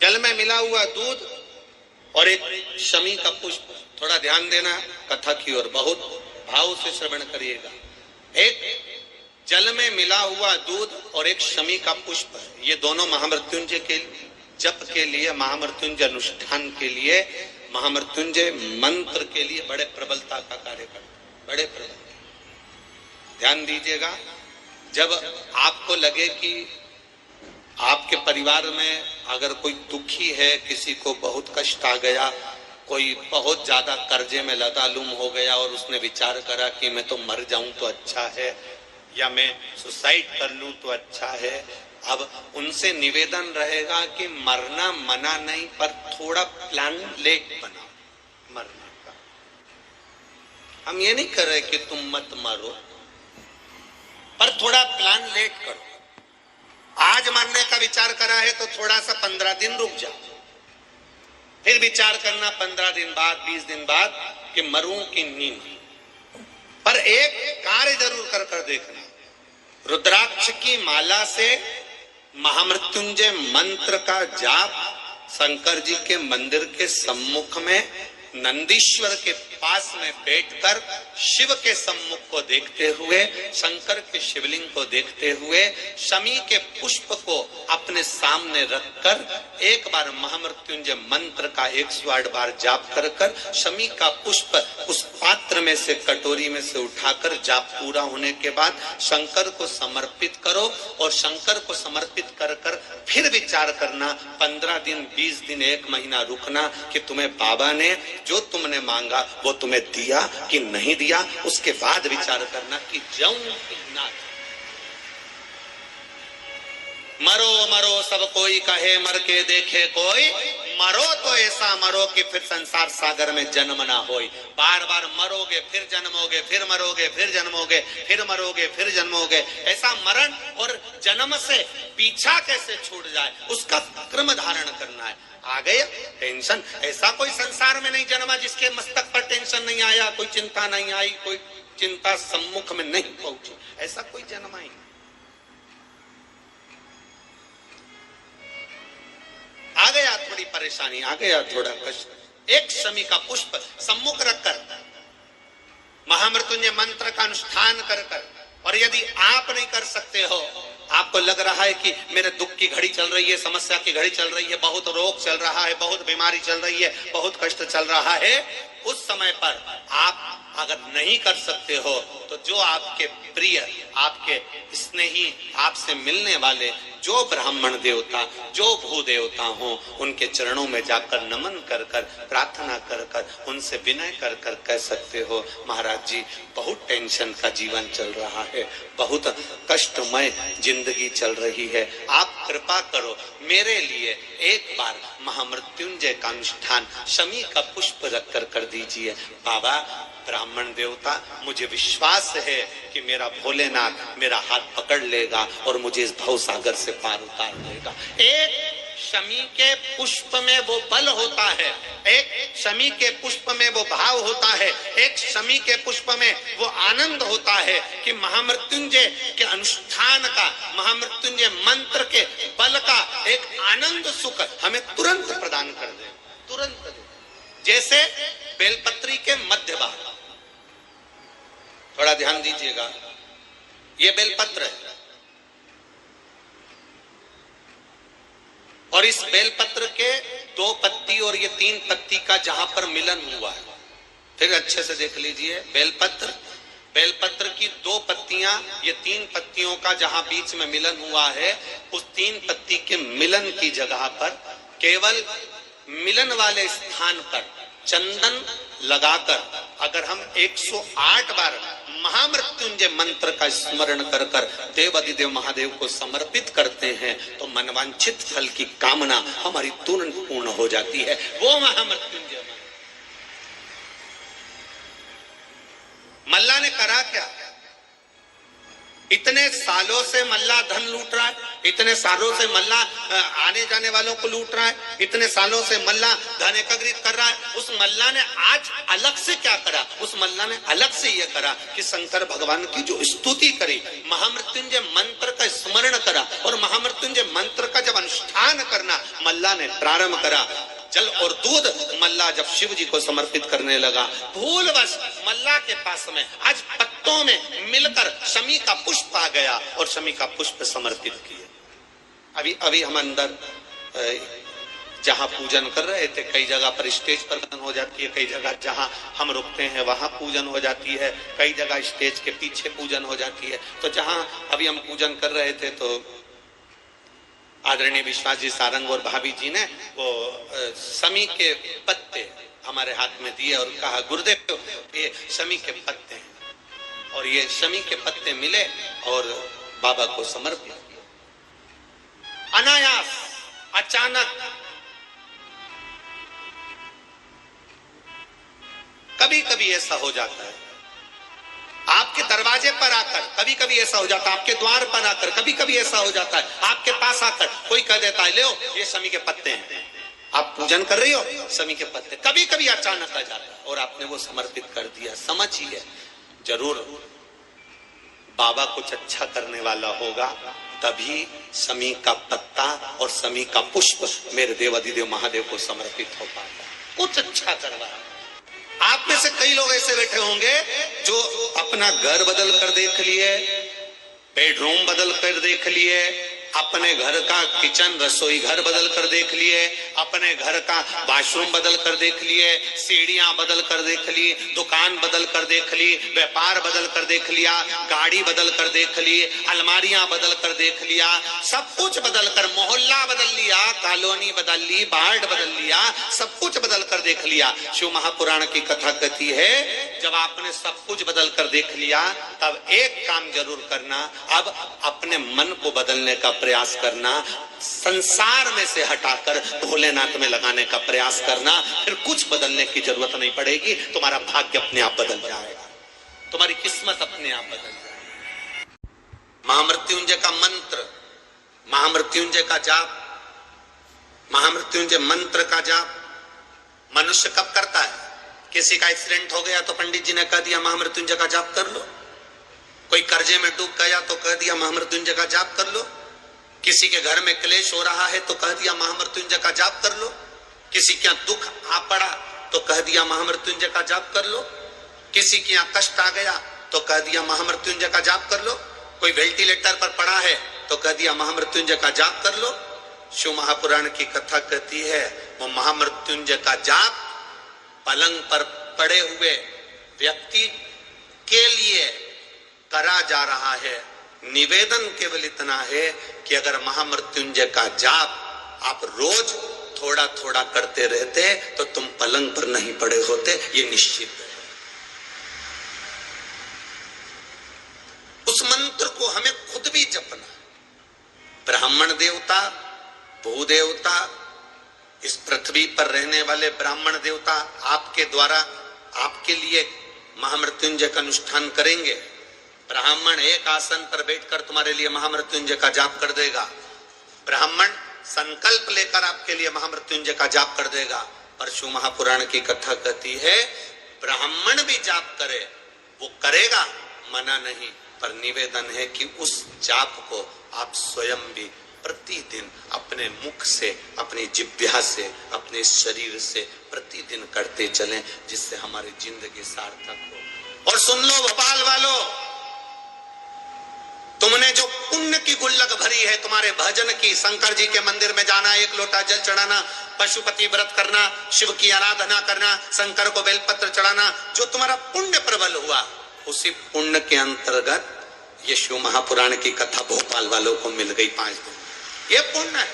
जल में मिला हुआ दूध और एक शमी का पुष्प। थोड़ा ध्यान देना कथा की ओर, बहुत भाव से श्रवण करिएगा। एक जल में मिला हुआ दूध और एक शमी का पुष्प, ये दोनों महामृत्युंजय के जप के लिए, महामृत्युंजय अनुष्ठान के लिए, महामृत्युंजय मंत्र के लिए बड़े प्रबलता का कार्य करते, बड़े प्रबल। ध्यान दीजिएगा, जब आपको लगे कि आपके परिवार में अगर कोई दुखी है, किसी को बहुत कष्ट आ गया, कोई बहुत ज्यादा कर्जे में लदालुम हो गया और उसने विचार करा कि मैं तो मर जाऊं तो अच्छा है, या मैं सुसाइड कर लूं तो अच्छा है, अब उनसे निवेदन रहेगा कि मरना मना नहीं, पर थोड़ा प्लान लेट बनाओ मरने का। हम ये नहीं कर रहे कि तुम मत मरो, पर थोड़ा प्लान लेट करो। आज मरने का विचार करा है तो थोड़ा सा 15 दिन रुक जाओ, फिर विचार करना 15 दिन बाद, 20 दिन बाद कि मरूं कि नहीं। पर एक कार्य जरूर कर कर देखना, रुद्राक्ष की माला से महामृत्युंजय मंत्र का जाप शंकर जी के मंदिर के सम्मुख में नंदीश्वर के पास में बैठकर शिव के सम्मुख को देखते हुए, शंकर के शिवलिंग को देखते हुए, शमी के पुष्प को अपने सामने रखकर एक बार महामृत्युंजय मंत्र का 108 बार जाप कर कर शमी का पुष्प उस पात्र में से, कटोरी में से उठाकर जाप पूरा होने के बाद शंकर को समर्पित करो। और शंकर को समर्पित कर कर फिर विचार करना 15 दिन, 20 दिन, 1 महीना रुकना कि तुम्हें बाबा ने जो तुमने मांगा वो तुम्हें दिया कि नहीं दिया। उसके बाद विचार करना कि जाऊं कि ना। मरो मरो सब कोई कहे, मर के देखे कोई, मरो तो ऐसा मरो कि फिर संसार सागर में जन्म ना होई। बार बार मरोगे फिर जन्मोगे, फिर मरोगे फिर जन्मोगे, फिर मरोगे फिर जन्मोगे। ऐसा मरण और जन्म से पीछा कैसे छूट जाए, उसका क्रम धारण करना है। आ गया टेंशन, ऐसा कोई संसार में नहीं जन्मा जिसके मस्तक पर टेंशन नहीं आया, कोई चिंता नहीं आई, कोई चिंता सम्मुख में नहीं पहुंची, ऐसा कोई जन्मा ही नहीं। आ गया थोड़ी परेशानी, आ गया थोड़ा कष्ट, एक शमी का पुष्प सम्मुख रखकर महामृत्युंजय मंत्र का अनुष्ठान कर कर, और यदि आप नहीं कर सकते हो, आपको लग रहा है कि मेरे दुख की घड़ी चल रही है, समस्या की घड़ी चल रही है, बहुत रोग चल रहा है, बहुत बीमारी चल रही है, बहुत कष्ट चल रहा है, उस समय पर आप अगर नहीं कर सकते हो तो जो आपके प्रिय, आपके स्नेही, आपसे मिलने वाले जो ब्राह्मण देवता, जो भू देवता हो, उनके चरणों में जाकर नमन कर कर, प्रार्थना कर कर, उनसे विनय कर कर कह सकते हो, महाराज जी बहुत टेंशन का जीवन चल रहा है, बहुत कष्टमय जिंदगी चल रही है, आप कृपा करो मेरे लिए एक बार महामृत्युंजय का अनुष्ठान शमी का पुष्प रखकर कर दीजिए। बाबा ब्राह्मण देवता, मुझे विश्वास है कि मेरा भोलेनाथ मेरा हाथ पकड़ लेगा और मुझे इस भव सागर से पार उतार देगा। एक शमी के पुष्प में वो बल होता है, एक शमी के पुष्प में वो भाव होता है, एक शमी के पुष्प में वो आनंद होता है कि महामृत्युंजय के अनुष्ठान का, महामृत्युंजय मंत्र के बल का एक आनंद सुख हमें तुरंत प्रदान कर दे, तुरंत दे। जैसे बेलपत्री के मध्य भाग, थोड़ा ध्यान दीजिएगा, ये बेलपत्र है और इस बेलपत्र के 2 पत्ती और ये 3 पत्ती का जहां पर मिलन हुआ है, फिर अच्छे से देख लीजिए, बेलपत्र की 2 पत्तियां, ये 3 पत्तियों का जहां बीच में मिलन हुआ है, उस 3 पत्ती के मिलन की जगह पर केवल मिलन वाले स्थान पर चंदन लगाकर अगर हम 108 बार महामृत्युंजय मंत्र का स्मरण कर कर देवाधिदेव महादेव को समर्पित करते हैं तो मनवांछित फल की कामना हमारी तुरंत पूर्ण हो जाती है। वो महामृत्युंजय मल्ला ने करा क्या, इतने सालों से मल्ला धन लूट रहा है, इतने सालों से मल्ला आने जाने वालों को लूट रहा है, इतने सालों से मल्ला धन एकत्रित कर रहा है। उस मल्ला ने आज अलग से क्या करा? उस मल्ला ने अलग से यह करा कि शंकर भगवान की जो स्तुति करी, महामृत्युंजय मंत्र का स्मरण करा, और महामृत्युंजय मंत्र का जब अनुष्ठान करना मल्ला ने प्रारंभ करा, जल और दूध मल्ला जब शिव जी को समर्पित करने लगा, भूलवश मल्ला के पास में आज पत्तों में मिलकर शमी का पुष्प आ गया और शमी का पुष्प समर्पित किए। अभी हम अंदर जहां पूजन कर रहे थे, कई जगह पर स्टेज पर पूजन हो जाती है, कई जगह जहां हम रुकते हैं वहां पूजन हो जाती है, कई जगह स्टेज के पीछे पूजन हो जाती है। तो जहां अभी हम पूजन कर रहे थे तो आदरणीय विश्वास जी सारंग और भाभी जी ने वो शमी के पत्ते हमारे हाथ में दिए और कहा, गुरुदेव ये शमी के पत्ते हैं, और ये शमी के पत्ते मिले और बाबा को समर्पित किया। अनायास, अचानक, कभी कभी ऐसा हो जाता है आपके दरवाजे पर आकर, कभी कभी ऐसा हो जाता है आपके द्वार पर आकर, कभी कभी ऐसा हो जाता है आपके पास आकर कोई कह देता है, ले ये शमी के पत्ते हैं, आप पूजन कर रही हो, शमी के पत्ते। कभी कभी अचानक आ जाता है और आपने वो समर्पित कर दिया। समझिए, जरूर बाबा कुछ अच्छा करने वाला होगा तभी शमी का पत्ता और शमी का पुष्प मेरे देव अधिदेव महादेव को समर्पित हो पाता। कुछ अच्छा करवा। आप में से कई लोग ऐसे बैठे होंगे जो अपना घर बदल कर देख लिए, बेडरूम बदल कर देख लिए, अपने घर का किचन रसोई घर बदल कर देख लिए, अपने घर का वॉशरूम बदल कर देख लिए, सीढ़ियां बदल कर देख ली, दुकान बदल कर देख ली, व्यापार बदल कर देख लिया, गाड़ी बदल कर देख ली, अलमारियां बदल कर देख लिया, सब कुछ बदल कर, मोहल्ला बदल लिया, कॉलोनी बदल ली, वार्ड बदल लिया, सब कुछ बदल कर देख लिया। शिव महापुराण की कथा कहती है, जब आपने सब कुछ बदल कर देख लिया तब एक काम जरूर करना, अब अपने मन को बदलने का प्रयास करना, संसार में से हटाकर भोलेनाथ में लगाने का प्रयास करना। फिर कुछ बदलने की जरूरत नहीं पड़ेगी, तुम्हारा भाग्य अपने आप बदल जाएगा, तुम्हारी किस्मत अपने आप बदल जाएगी। महामृत्युंजय का मंत्र, महामृत्युंजय का जाप, महामृत्युंजय मंत्र का जाप मनुष्य कब करता है? किसी का एक्सीडेंट हो गया तो पंडित जी ने कह दिया महामृत्युंजय का जाप कर लो, कोई कर्जे में डूब गया तो कह दिया महामृत्युंजय का जाप कर लो, किसी के घर में क्लेश हो रहा है तो कह दिया महामृत्युंजय का जाप कर लो, किसी के यहाँ दुख आ पड़ा तो कह दिया महामृत्युंजय का जाप कर लो, किसी के यहाँ कष्ट आ गया तो कह दिया महामृत्युंजय का जाप कर लो, कोई वेंटिलेटर पर पड़ा है तो कह दिया महामृत्युंजय का जाप कर लो। शिव महापुराण की कथा कहती है वो महामृत्युंजय का जाप पलंग पर पड़े हुए व्यक्ति के लिए करा जा रहा है। निवेदन केवल इतना है कि अगर महामृत्युंजय का जाप आप रोज थोड़ा थोड़ा करते रहते तो तुम पलंग पर नहीं पड़े होते, ये निश्चित है। उस मंत्र को हमें खुद भी जपना। ब्राह्मण देवता, भूदेवता, इस पृथ्वी पर रहने वाले ब्राह्मण देवता आपके द्वारा आपके लिए महामृत्युंजय का अनुष्ठान करेंगे। ब्राह्मण एक आसन पर बैठकर तुम्हारे लिए महामृत्युंजय का जाप कर देगा, ब्राह्मण संकल्प लेकर आपके लिए महामृत्युंजय का जाप कर देगा। पर शिव महापुराण की कथा कहती है ब्राह्मण भी जाप करे, वो करेगा, मना नहीं, पर निवेदन है कि उस जाप को आप स्वयं भी प्रतिदिन अपने मुख से, अपनी जिह्वा से, अपने शरीर से प्रतिदिन करते चलें, जिससे हमारी जिंदगी सार्थक हो। और सुन लो भोपाल वालों, तुमने जो पुण्य की गुल्लक भरी है तुम्हारे भजन की, शंकर जी के मंदिर में जाना, एक लोटा जल चढ़ाना, पशुपति व्रत करना, शिव की आराधना करना, शंकर को बेलपत्र चढ़ाना, जो तुम्हारा पुण्य प्रबल हुआ, उसी पुण्य के अंतर्गत ये शिव महापुराण की कथा भोपाल वालों को मिल गई 5 दिन। ये पुण्य है।